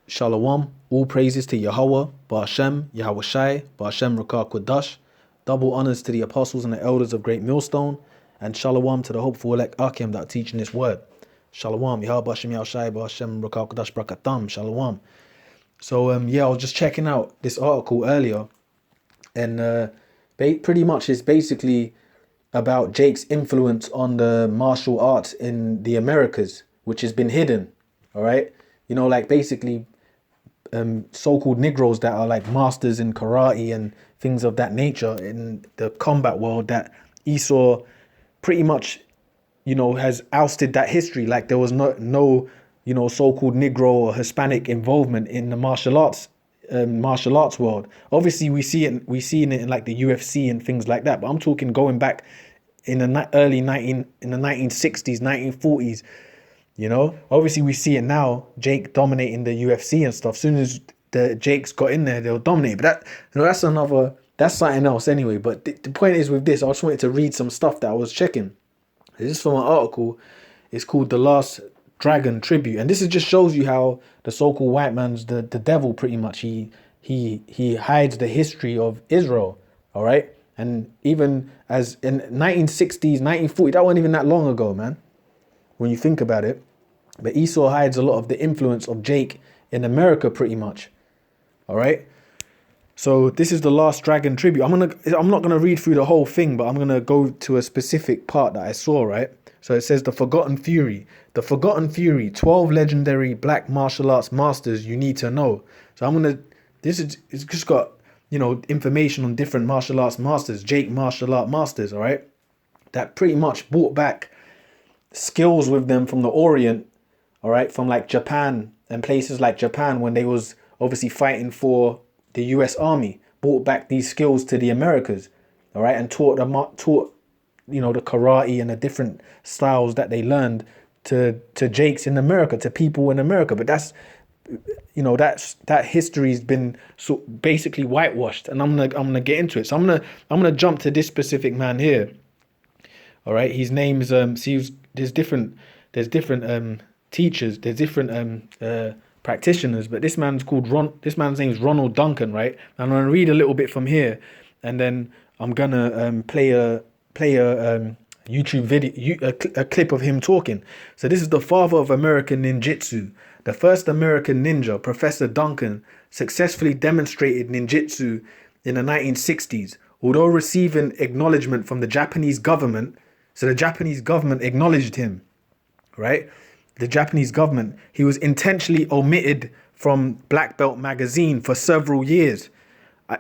Shalom, all praises to Yahweh, Ba'ashem, Yahweh Shai, Ba'ashem Rakah Kodash. Double honors to the apostles and the elders of Great Millstone, and Shalom to the hopeful elect Akim that are teaching this word. Shalom, Yahweh Ba'ashem, Yahweh Shai, Ba'ashem Rakah Kodash Brakatam, Shalom. So, I was just checking out this article earlier, and pretty much it's basically about Jake's influence on the martial arts in the Americas, which has been hidden, all right? Like basically so-called Negroes that are like masters in karate and things of that nature in the combat world, that Esau pretty much, has ousted that history. Like there was no so-called Negro or Hispanic involvement in the martial arts world. Obviously, we see it in like the UFC and things like that. But I'm talking going back in the 1960s, 1940s. Obviously we see it now, Jake dominating the UFC and stuff. As soon as the Jakes got in there, they'll dominate. But that's something else anyway. But the point is with this, I just wanted to read some stuff that I was checking. This is from an article. It's called The Last Dragon Tribute. And this just shows you how the so-called white man's the devil pretty much. He hides the history of Israel. All right. And even as in 1960s, 1940, that wasn't even that long ago, man, when you think about it. But Esau hides a lot of the influence of Jake in America pretty much. All right. So this is The Last Dragon Tribute. I'm not gonna read through the whole thing, but I'm gonna go to a specific part that I saw, right? So it says The Forgotten Fury. The Forgotten Fury, 12 legendary black martial arts masters you need to know. So it's just got, information on different martial arts masters, Jake martial art masters, all right? That pretty much brought back skills with them from the Orient, all right, from like Japan and places like Japan, when they was obviously fighting for the US Army, brought back these skills to the Americas, all right, and taught the karate and the different styles that they learned to Jakes in America, to people in America. But that history's been basically whitewashed, and I'm gonna get into it. So I'm gonna jump to this specific man here. All right, his name's there's different teachers, there's different practitioners, but this man's name is Ronald Duncan, right? And I'm gonna read a little bit from here, and then I'm gonna play a YouTube video, a clip of him talking. So this is the father of American ninjutsu. The first American ninja, Professor Duncan, successfully demonstrated ninjutsu in the 1960s, although receiving acknowledgement from the Japanese government. So the Japanese government acknowledged him, right? The Japanese government. He was intentionally omitted from Black Belt magazine for several years.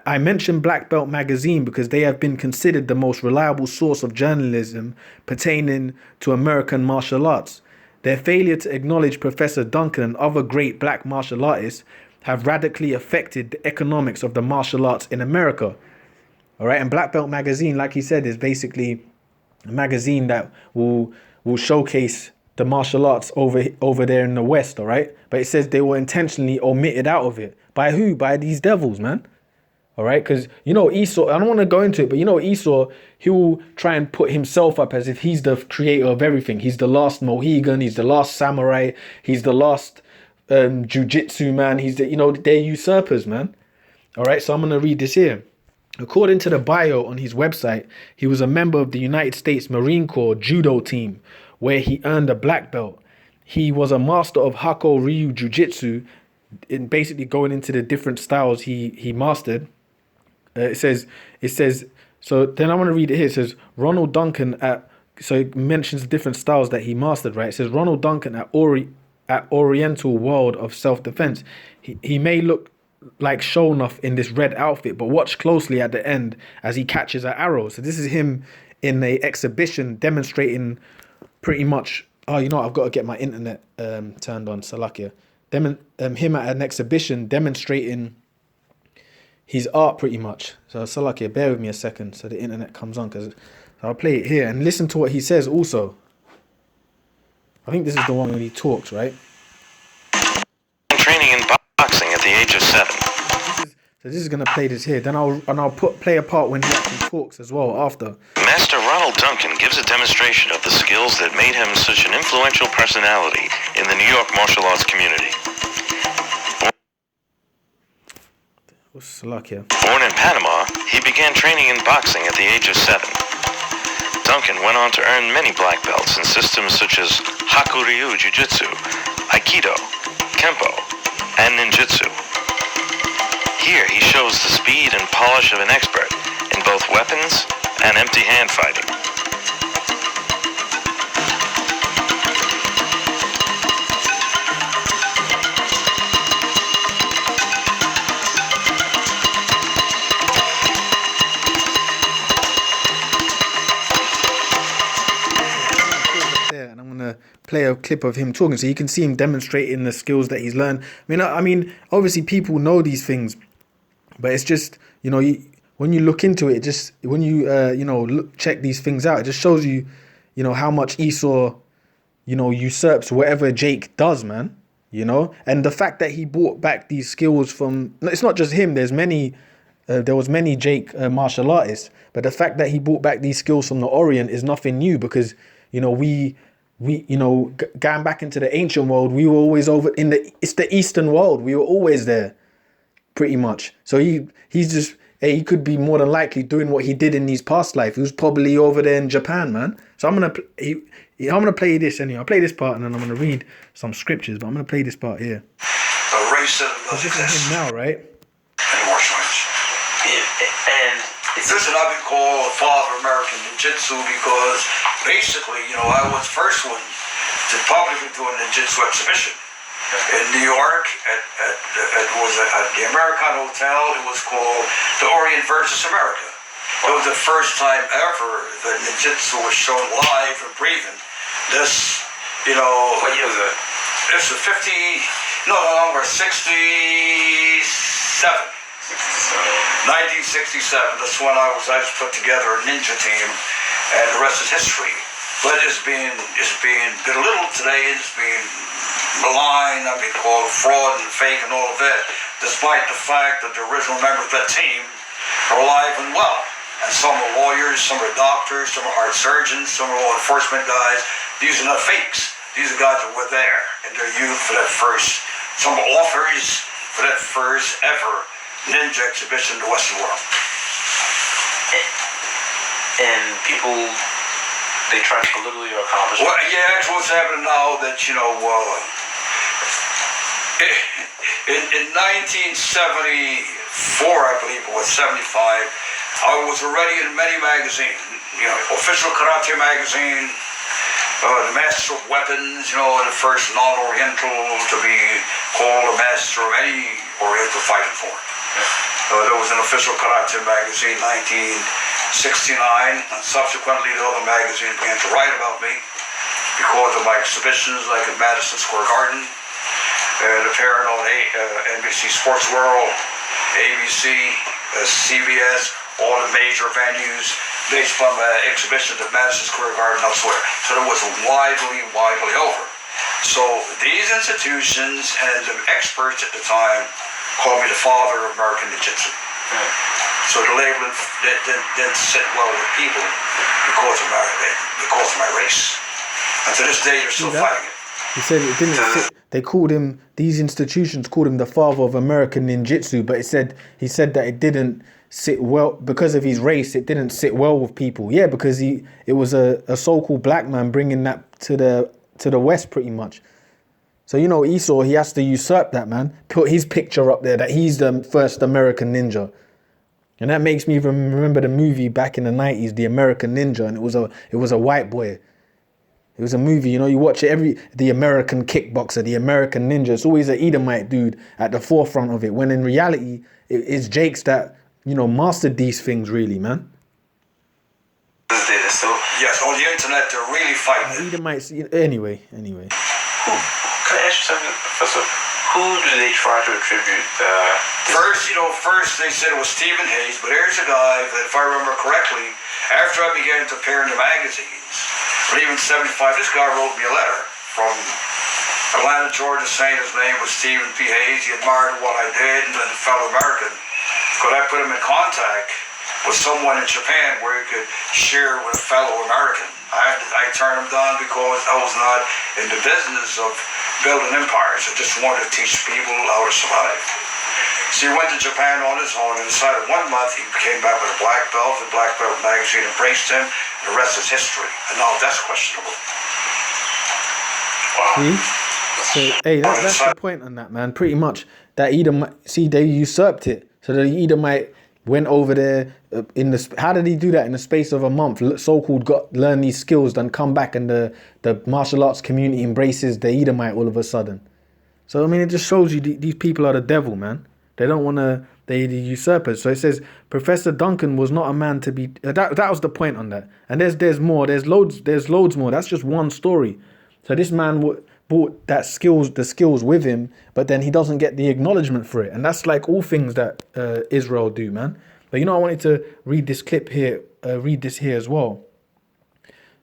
I mentioned Black Belt magazine because they have been considered the most reliable source of journalism pertaining to American martial arts. Their failure to acknowledge Professor Duncan and other great black martial artists have radically affected the economics of the martial arts in America. All right, and Black Belt magazine, like he said, is basically a magazine that will showcase the martial arts over there in the West, all right? But it says they were intentionally omitted out of it. By who? By these devils, man. All right, because, Esau, I don't want to go into it, but Esau, he will try and put himself up as if he's the creator of everything. He's the last Mohegan, he's the last samurai, he's the last jiu-jitsu man, they're usurpers, man. All right, so I'm going to read this here. According to the bio on his website, he was a member of the United States Marine Corps judo team, where he earned a black belt. He was a master of Hako Ryu Jiu-Jitsu, in basically going into the different styles he mastered. It says, so then I want to read it here. It says, Ronald Duncan so it mentions the different styles that he mastered, right? It says, Ronald Duncan at Oriental World of Self-Defense. He may look like Shonuff in this red outfit, but watch closely at the end as he catches an arrow. So this is him in a exhibition demonstrating pretty much, I've got to get my internet turned on, Salakia. Him at an exhibition demonstrating his art pretty much. So Salakia, bear with me a second so the internet comes on, because I'll play it here and listen to what he says also. I think this is the one where he talks, right? Training in boxing at the age of 7. So this is going to play this here. Then I'll play a part when he actually talks as well after. Master Ronald Duncan gives a demonstration of the skills that made him such an influential personality in the New York martial arts community. Slovakia. Born in Panama, he began training in boxing at the age of 7. Duncan went on to earn many black belts in systems such as Hakuryu Jiu-Jitsu, Aikido, Kempo, and Ninjutsu. Here he shows the speed and polish of an expert in both weapons and empty hand fighting. And I'm gonna play a clip of him talking, so you can see him demonstrating the skills that he's learned. I mean, obviously people know these things, but it's just, when you look into it, just when you check these things out, it just shows you, how much Esau, usurps whatever Jake does, man. And the fact that he brought back these skills from, it's not just him. There was many Jake martial artists, but the fact that he brought back these skills from the Orient is nothing new, because we going back into the ancient world, we were always over it's the Eastern world. We were always there, pretty much. So he could be more than likely doing what he did in his past life. He was probably over there in Japan, man. So I'm gonna play this anyway. I'll play this part and then I'm gonna read some scriptures, but I'm gonna play this part here. A race that This is him now, right? and war science. And it's This is I've been called Father of American Jiu-Jitsu because basically, I was the first one to publicly do a Jiu-Jitsu exhibition in New York at the American Hotel. It was called The Orient versus America. It was the first time ever that Jiu-Jitsu was shown live and breathing. This, what year was it? this is 67. 1967. That's when I just put together a ninja team, and the rest is history. But it's being belittled today. It's being maligned. I've been called fraud and fake and all of that, despite the fact that the original members of that team are alive and well. And some are lawyers, some are doctors, some are heart surgeons, some are law enforcement guys. These are not fakes. These are guys that were there, and they're used for that first. Some are authors for that first ever ninja exhibition in the Western world. And people, they try to politically accomplish. Well, yeah, that's what's happening now. That in 1974, I believe it was 75. I was already in many magazines. Official Karate magazine, the Master of Weapons. The first non-Oriental to be called a master of any Oriental fighting form. There was an official Karate magazine, 1969, and subsequently the other magazines began to write about me because of my exhibitions, like at Madison Square Garden, and appearing on NBC Sports World, ABC, CBS, all the major venues based on exhibitions at Madison Square Garden elsewhere. So it was widely over. So these institutions and the experts at the time called me the father of American Jiu-Jitsu. So the label didn't sit well with people because of my race. And to this day, they're still fighting it. He said it didn't fit. They called him, these institutions called him the father of American ninjutsu, but he said that it didn't sit well because of his race. It didn't sit well with people. Yeah, because it was a so-called black man bringing that to the West, pretty much. So Esau, he has to usurp that, man. Put his picture up there that he's the first American ninja, and that makes me remember the movie back in the 90s, The American Ninja, and it was a white boy. It was a movie, you watch it, the American kickboxer, the American ninja. It's always an Edomite dude at the forefront of it, when in reality, it's Jakes that, mastered these things, really, man. Yes, on the internet, they're really fighting. Edomites, anyway. Can I ask you something, Professor? Who do they try to attribute First they said it was Stephen Hayes, but here's a guy that, if I remember correctly, after I began to appear in the magazines, or even 75, this guy wrote me a letter from Atlanta, Georgia, saying his name was Stephen P. Hayes. He admired what I did and a fellow American. Could I put him in contact with someone in Japan where he could share with a fellow American? I turned him down because I was not in the business of building empires. I just wanted to teach people how to survive. So he went to Japan on his own, and inside of 1 month, he came back with a black belt. The Black Belt magazine embraced him. The rest is history. And now that's questionable. See? So, hey, that's the point on that, man. Pretty much, that Edomite, see, they usurped it. So the Edomite went over there how did he do that in the space of a month? So-called learn these skills, then come back, and the martial arts community embraces the Edomite all of a sudden. So, I mean, it just shows you these people are the devil, man. They don't want to, they're the usurpers. So it says, Professor Duncan was not a man to be, that was the point on that. And there's more, there's loads more. That's just one story. So this man brought the skills with him, but then he doesn't get the acknowledgement for it. And that's like all things that Israel do, man. But I wanted to read this clip here, read this here as well.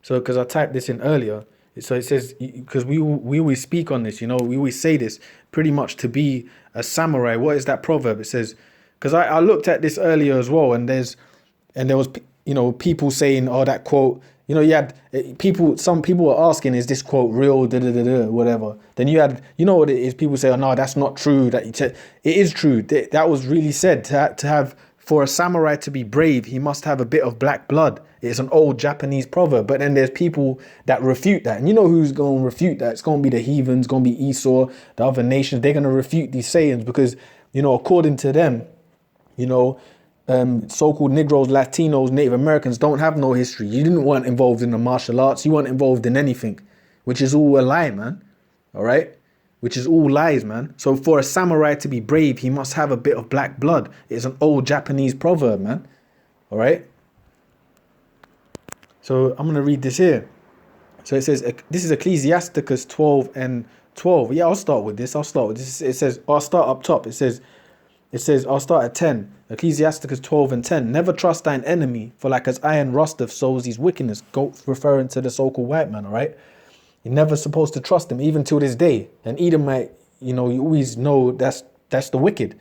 So, because I typed this in earlier. So it says, because we always speak on this, we always say this, pretty much to be a samurai. What is that proverb? It says, because I looked at this earlier as well, and there was, people saying, oh, that quote, you had some people were asking, is this quote real, whatever. Then you had, what it is, people say, oh, no, that's not true. It is true. That was really said to have, for a samurai to be brave, he must have a bit of black blood. It's an old Japanese proverb. But then there's people that refute that. And you know who's going to refute that? It's going to be the heathens, going to be Esau, the other nations. They're going to refute these sayings because, according to them, so-called Negroes, Latinos, Native Americans don't have no history. You didn't want involved in the martial arts. You weren't involved in anything, which is all a lie, man. All right? Which is all lies, man. So for a samurai to be brave, he must have a bit of black blood. It's an old Japanese proverb, man. All right? So I'm going to read this here. So it says, this is Ecclesiasticus 12 and 12. Yeah, I'll start with this. It says, I'll start up top. It says, I'll start at 10. Ecclesiasticus 12 and 10. Never trust thine enemy, for like as iron rusteth, sows his wickedness. Go referring to the so-called white man, all right? You're never supposed to trust him, even till this day. And Edomite, you always know that's the wicked,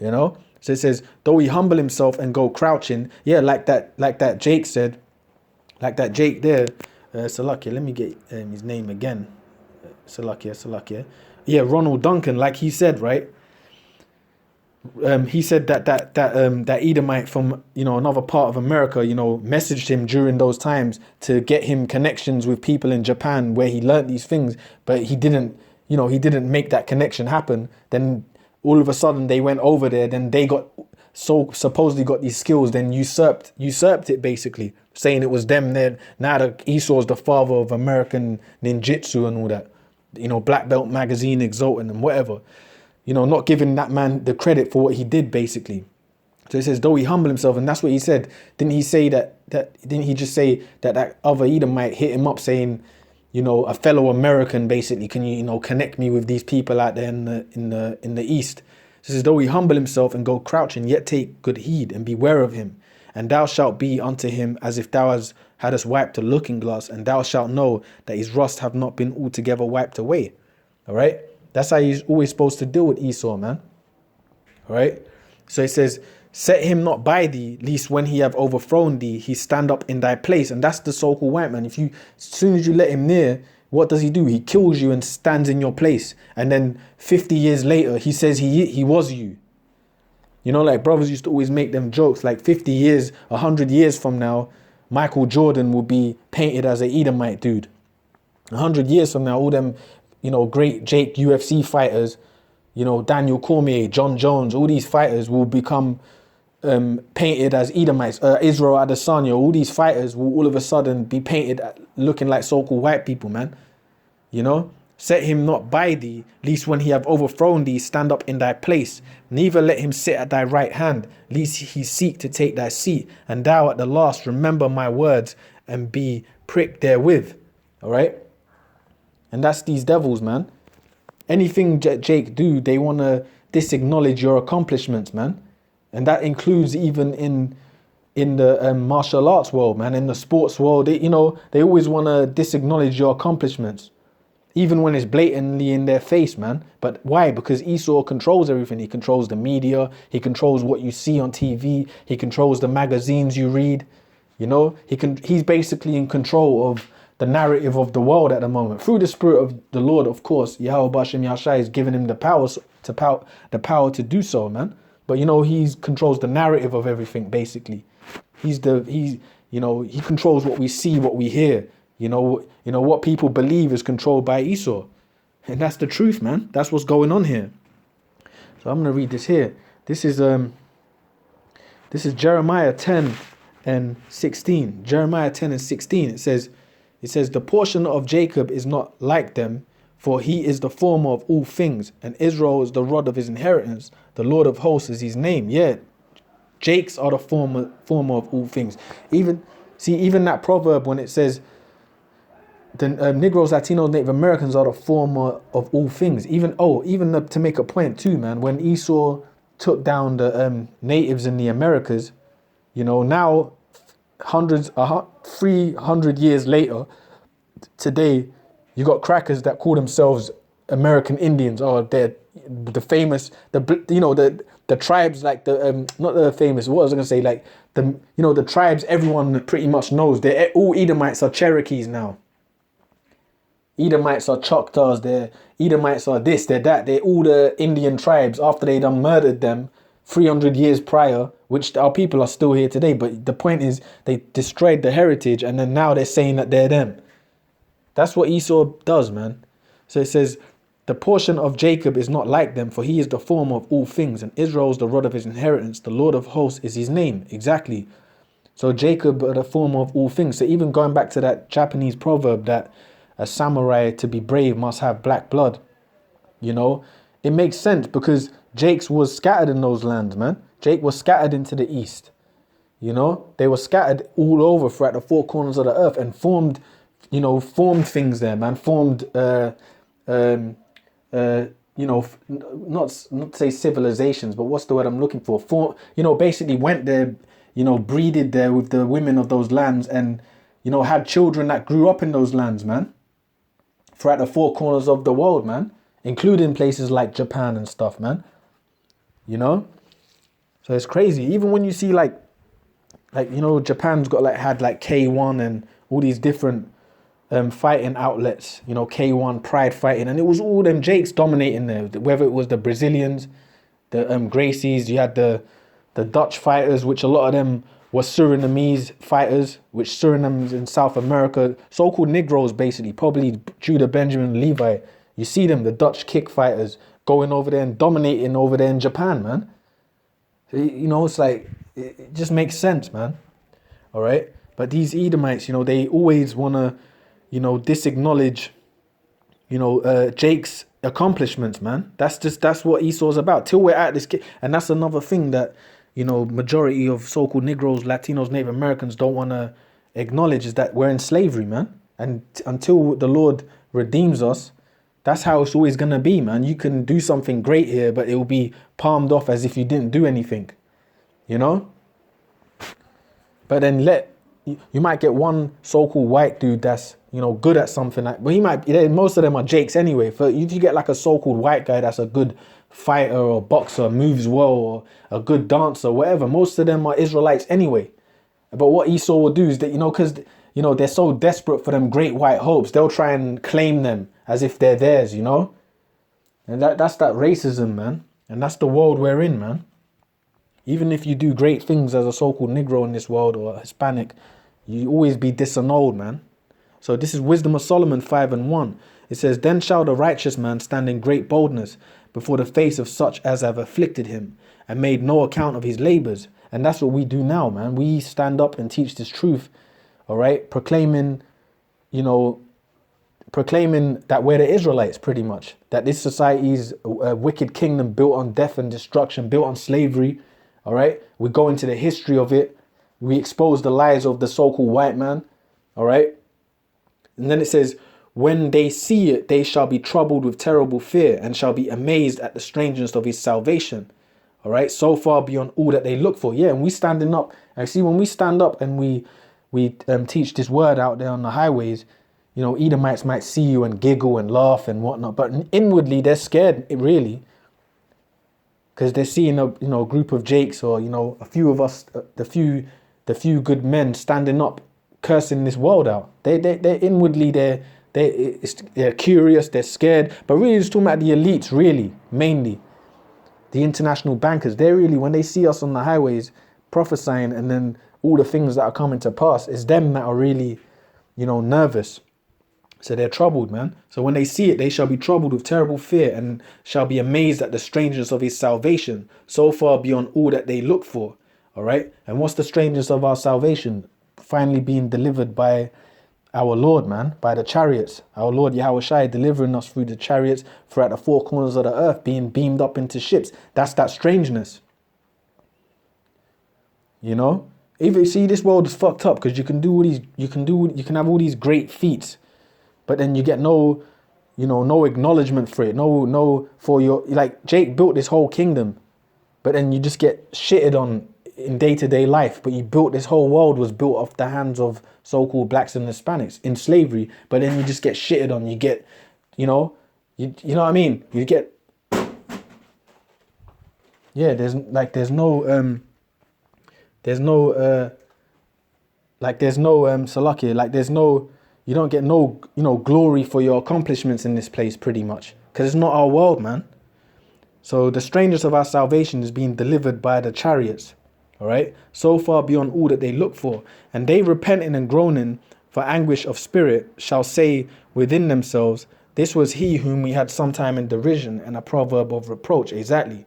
So it says, though he humble himself and go crouching, yeah, like that Jake said, like that Jake there, Salakia, let me get his name again. Salakia. Yeah, Ronald Duncan, like he said, right? He said that Edomite from another part of America messaged him during those times to get him connections with people in Japan where he learnt these things, but he didn't make that connection happen. Then all of a sudden they went over there, then they supposedly got these skills, then usurped it, basically saying it was them. Then now Esau's the father of American ninjutsu and all that, Black Belt magazine exalting and whatever. Not giving that man the credit for what he did, basically. So it says, though he humble himself, and that's what he said. Didn't he say didn't he just say that other Edomite hit him up saying, a fellow American, basically, can you, connect me with these people out there in the East? So it says, though he humble himself and go crouching, yet take good heed and beware of him. And thou shalt be unto him as if thou hadst wiped a looking glass, and thou shalt know that his rust have not been altogether wiped away. All right? That's how you're always supposed to deal with Esau, man. All right? So it says, set him not by thee, lest when he have overthrown thee, he stand up in thy place. And that's the so-called white man. As soon as you let him near, what does he do? He kills you and stands in your place. And then 50 years later, he says he was you. Like brothers used to always make them jokes, like 50 years, 100 years from now, Michael Jordan will be painted as an Edomite dude. 100 years from now, all them great Jake UFC fighters, Daniel Cormier, John Jones, all these fighters will become painted as Edomites. Israel Adesanya, all these fighters will all of a sudden be painted looking like so-called white people, man. Set him not by thee, lest when he have overthrown thee, stand up in thy place. Neither let him sit at thy right hand, lest he seek to take thy seat. And thou at the last remember my words and be pricked therewith. All right? And that's these devils, man. Anything Jake do, they want to disacknowledge your accomplishments, man. And that includes even in the martial arts world, man. In the sports world, they always want to disacknowledge your accomplishments. Even when it's blatantly in their face, man. But why? Because Esau controls everything. He controls the media. He controls what you see on TV. He controls the magazines you read. He's basically in control of the narrative of the world at the moment. Through the spirit of the Lord, of course, Yahweh Bashem Yahshai is giving him the power the power to do so, man. But you know, he controls the narrative of everything. Basically, he controls what we see, what we hear. You know what people believe is controlled by Esau, and that's the truth, man. That's what's going on here. So I'm gonna read this here. This is Jeremiah 10 and 16. Jeremiah 10 and 16. It says, the portion of Jacob is not like them, for he is the former of all things, and Israel is the rod of his inheritance. The Lord of hosts is his name. Yeah, Jakes are the former of all things. Even that proverb when it says the Negroes, Latinos, Native Americans are the former of all things. Even to make a point too, man. When Esau took down the natives in the Americas, you know, now 300 years later, today, you got crackers that call themselves American Indians, or they're the famous, the tribes, like the not the famous. What was I gonna say? Like the tribes everyone pretty much knows. They're all Edomites are Cherokees now. Edomites are Choctaws. They're Edomites are this, they're that. They're all the Indian tribes after they done murdered them 300 years prior, which our people are still here today. But the point is, they destroyed the heritage, and then now they're saying that they're them. That's what Esau does, man. So it says, the portion of Jacob is not like them, for he is the former of all things, and Israel is the rod of his inheritance. The Lord of hosts is his name. Exactly. So Jacob are the former of all things. So even going back to that Japanese proverb that a samurai to be brave must have black blood, you know, it makes sense because Jakes was scattered in those lands, man. Jake was scattered into the east. You know, they were scattered all over throughout the four corners of the earth and formed things there, man. Formed, not to say civilizations, but what's the word I'm looking for? Basically went there, breeded there with the women of those lands and, had children that grew up in those lands, man. Throughout the four corners of the world, man. Including places like Japan and stuff, man. So it's crazy. Even when you see Japan's got had K1 and all these different fighting outlets, K1 Pride fighting, and it was all them Jakes dominating there. Whether it was the Brazilians, the Gracies, you had the Dutch fighters, which a lot of them were Surinamese fighters, which Suriname's in South America, so-called Negroes basically, probably Judah, Benjamin, Levi. You see them, the Dutch kick fighters, going over there and dominating over there in Japan, man. It's like, it just makes sense, man. All right? But these Edomites, they always want to, disacknowledge, Jake's accomplishments, man. That's what Esau's about. Till we're at this, and that's another thing that, majority of so-called Negroes, Latinos, Native Americans don't want to acknowledge is that we're in slavery, man. And until the Lord redeems us, that's how it's always going to be, man. You can do something great here, but it will be palmed off as if you didn't do anything, But then you might get one so-called white dude that's, good at something. Most of them are Jakes anyway. If you get a so-called white guy that's a good fighter or boxer, moves well, or a good dancer, whatever, most of them are Israelites anyway. But what Esau will do is that, because, they're so desperate for them great white hopes, they'll try and claim them as if they're theirs, And that's that racism, man. And that's the world we're in, man. Even if you do great things as a so-called Negro in this world or a Hispanic, you always be disannulled, man. So this is Wisdom of Solomon 5:1. It says, then shall the righteous man stand in great boldness before the face of such as have afflicted him and made no account of his labors. And that's what we do now, man. We stand up and teach this truth, all right? Proclaiming that we're the Israelites, pretty much. That this society is a wicked kingdom built on death and destruction, built on slavery, all right? We go into the history of it. We expose the lies of the so-called white man, all right? And then it says, when they see it, they shall be troubled with terrible fear and shall be amazed at the strangeness of his salvation. All right, so far beyond all that they look for. Yeah, and we standing up. And see, when we stand up and we teach this word out there on the highways, Edomites might see you and giggle and laugh and whatnot. But inwardly, they're scared, really. Because they're seeing a group of Jakes or, a few of us, the few good men standing up, cursing this world out. They're inwardly, they're curious, they're scared. But really, it's talking about the elites, really, mainly. the international bankers, they're really, when they see us on the highways prophesying and then all the things that are coming to pass, it's them that are really, nervous. So they're troubled, man. So when they see it, they shall be troubled with terrible fear and shall be amazed at the strangeness of his salvation, so far beyond all that they look for. All right. And what's the strangeness of our salvation? Finally being delivered by our Lord, man, by the chariots. Our Lord Yahweh Shai delivering us through the chariots throughout the four corners of the earth, being beamed up into ships. That's that strangeness. Even you see, this world is fucked up because you can have all these great feats, but then you get no acknowledgement for it. No, for your, like Jake built this whole kingdom, but then you just get shitted on in day-to-day life. But you built this whole world was built off the hands of so-called blacks and Hispanics in slavery, but then you just get shitted on. You get, you know what I mean? You get, there's no Salakia, like there's no, you don't get no, glory for your accomplishments in this place pretty much, because it's not our world, man. So the strangers of our salvation is being delivered by the chariots, all right, so far beyond all that they look for, and they repenting and groaning for anguish of spirit shall say within themselves, this was he whom we had sometime in derision and a proverb of reproach. Exactly.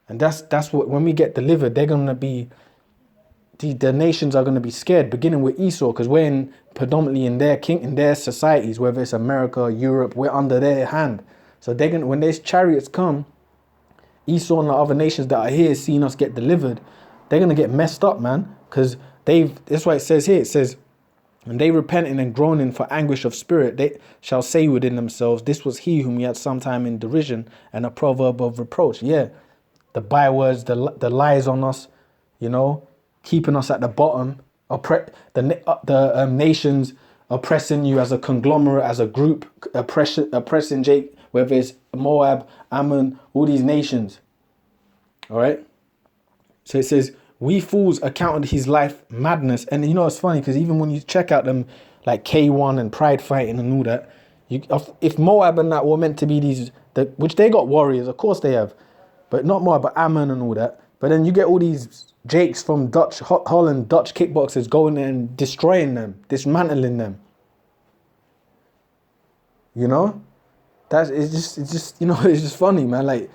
And that's what, when we get delivered, they're going to be, the nations are going to be scared, beginning with Esau, because we're predominantly in their societies, whether it's America, Europe, we're under their hand. So they're going, when these chariots come, Esau and the other nations that are here seeing us get delivered, they're going to get messed up, man, because that's why it says here, it says, and they repenting and groaning for anguish of spirit, they shall say within themselves, this was he whom we had sometime in derision and a proverb of reproach. Yeah, the bywords, the lies on us, keeping us at the bottom, the nations oppressing you as a conglomerate, as a group, oppressing Jake, whether it's Moab, Ammon, all these nations. All right. So it says, we fools accounted his life madness. And it's funny because even when you check out them like K1 and pride fighting and all that, if Moab and that were meant to be which they got warriors, of course they have, but not Moab, but Ammon and all that. But then you get all these Jakes from Holland, Dutch kickboxers going there and destroying them, dismantling them. It's just funny, man. Like,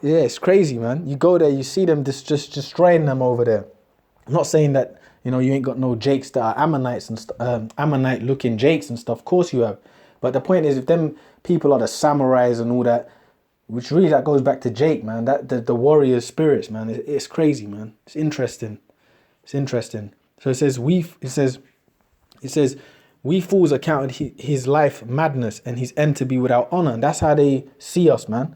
yeah, it's crazy, man. You go there, you see them just destroying them over there. I'm not saying that, you ain't got no Jakes that are Ammonites and Ammonite looking Jakes and stuff. Of course you have. But the point is, if them people are the samurais and all that, which really that goes back to Jake, man, that the warrior spirits, man, it's crazy, man. It's interesting. So it says we fools accounted his life madness and his end to be without honor. And that's how they see us, man.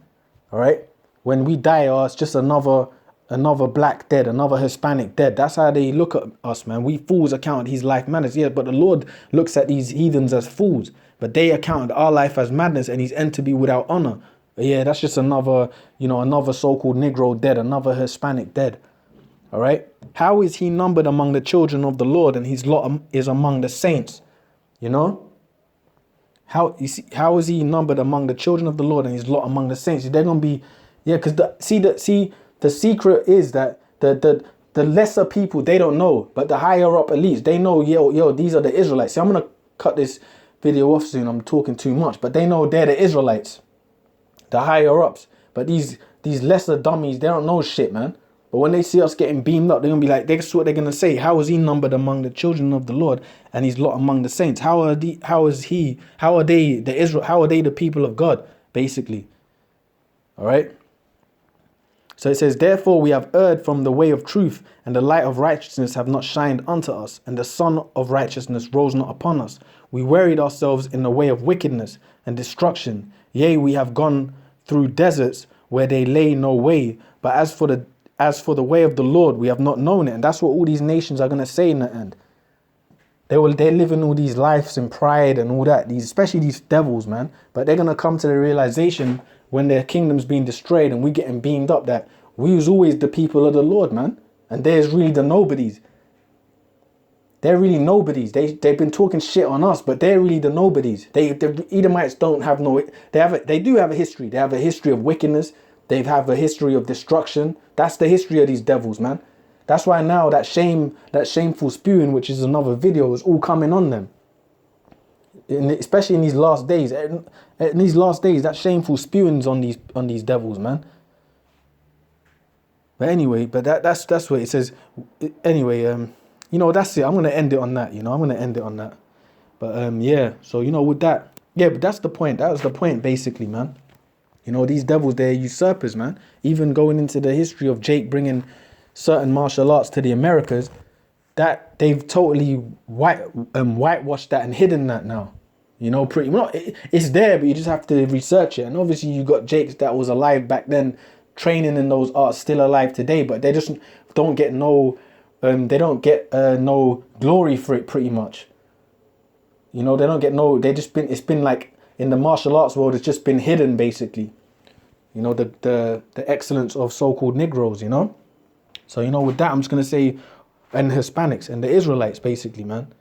All right. When we die, it's just another black dead, another Hispanic dead. That's how they look at us, man. We fools accounted his life madness. Yeah, but the Lord looks at these heathens as fools, but they accounted our life as madness and his end to be without honor. Yeah, that's just another so-called Negro dead, another Hispanic dead. All right. How is he numbered among the children of the Lord and his lot is among the saints? How is he numbered among the children of the Lord and his lot among the saints? They're going to be, because the secret is that the lesser people, they don't know, but the higher up elites, they know, yo, these are the Israelites. See, I'm going to cut this video off soon. I'm talking too much, but they know they're the Israelites. The higher ups, but these lesser dummies, they don't know shit, man. But when they see us getting beamed up, they're gonna be like, that's what they're gonna say. How is he numbered among the children of the Lord and his lot among the saints? How are they the people of God, basically? All right. So it says, therefore we have erred from the way of truth, and the light of righteousness have not shined unto us, and the sun of righteousness rose not upon us. We wearied ourselves in the way of wickedness and destruction. Yea, we have gone through deserts where they lay no way. But as for the way of the Lord, we have not known it. And that's what all these nations are going to say in the end. They're living all these lives in pride and all that. Especially these devils, man. But they're going to come to the realization when their kingdom's being destroyed and we getting beamed up that we was always the people of the Lord, man. And there's really the nobodies. They're really nobodies. They've been talking shit on us, but they're really the nobodies. The Edomites don't have no. They do have a history. They have a history of wickedness. They have a history of destruction. That's the history of these devils, man. That's why now that shameful spewing, which is another video, is all coming on them. Especially in these last days. In these last days, that shameful spewing's on these devils, man. But anyway, that's what it says. Anyway, that's it. I'm gonna end it on that. I'm gonna end it on that. But yeah. So with that, yeah. But that's the point. That was the point, basically, man. These devils, they're usurpers, man. Even going into the history of Jake bringing certain martial arts to the Americas, that they've totally whitewashed that and hidden that now. Pretty much it's there, but you just have to research it. And obviously you got Jakes that was alive back then, training in those arts, still alive today, but they just don't get no glory for it, pretty much. They don't get it's been like, in the martial arts world, it's just been hidden, basically. The excellence of so-called Negroes, So, with that, I'm just going to say, and Hispanics and the Israelites, basically, man.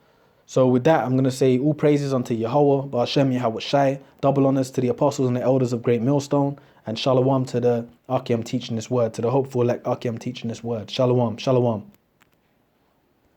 So with that, I'm going to say all praises unto Yahweh, Ba'ashem Yahweh Shai, double honors to the apostles and the elders of Great Millstone, and shalom to the Akim teaching this word, to the hopeful elect Akim teaching this word. Shalom, shalom.